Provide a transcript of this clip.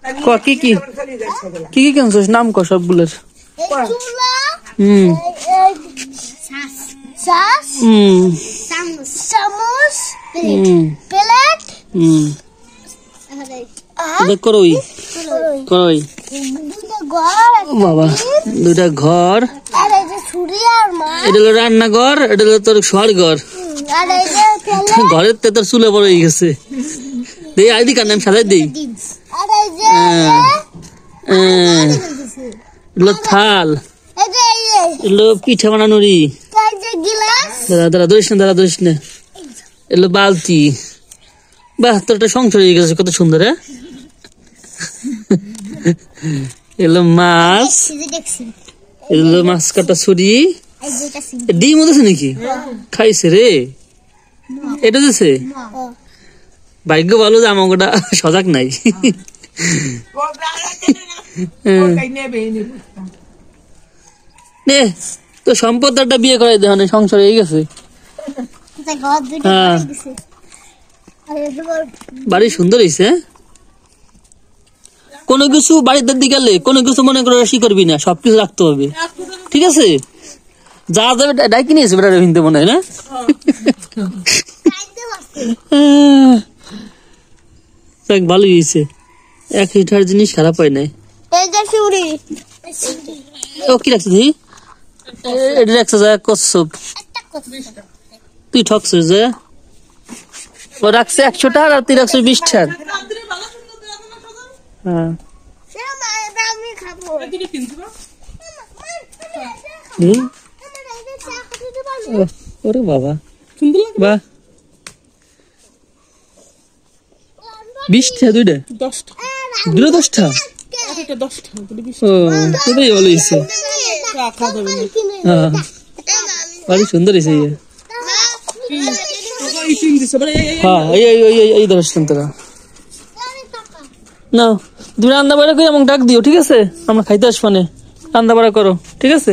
কি কি কি কি কিনছিস নাম ক সবগুলোর? করই করই বাবা দুটা ঘর, এটা হলো রান্নাঘর, এটা হলো তোর শোয়ার ঘর। ঘরের তো তোর চুলে বড় হয়ে গেছে। দেই আইডি কার্ড নাম সাজাই দেই। এগুলো থাল, এগুলো পিঠা বানানোরই। দাদা দাদা ধরিস না, দাদা ধরিস না। এগুলো বালতি। বাহ, তোর একটা সংসার হয়ে গেছে, কত সুন্দর। হ্যাঁ, এগুলো মাছ, এগুলো মাছ কাটা ছুরি। ডিম ওদেছে নাকি? খাইছে রে, এটা দিছে। ভাগ্য ভালো যে আমার ওটা সজাগ নাই। তো সম্পদটা বিয়ে করাই দেওয়া সংসার হয়ে গেছে। বাড়ি সুন্দর হয়েছে। কোনো কিছু বাড়িতে দিকে গেলে কোনো কিছু মনে করে রাশি করবি না, সবকিছু রাখতে হবে, ঠিক আছে? যা যাবে ডাইকি নিয়েছে বেটা রবীন্দ্র মনে হয় না। ভালো হয়েছে, এক লিটার জিনিস খারাপ হয় নাই। ও কি রাখছিস? এটা রাখছে যা কচ্ছপ, তুই ঠকছিস যে। ও রাখছে 100 টাকা আর তুই রাখছিস 20 টাকা। হ্যাঁ, ওরে বাবা, বাহ, 20 টাকা দুইটা, 10 টাকা। এটাই ভালো হয়েছে। বাড়ি সুন্দর হয়েছে। হ্যাঁ, এই ধরছেন তোরা না, তুমি রান্না বাড়া করে আমাকে ডাক দিও, ঠিক আছে? আমরা খাইতে আসবানে, রান্না বাড়া করো, ঠিক আছে?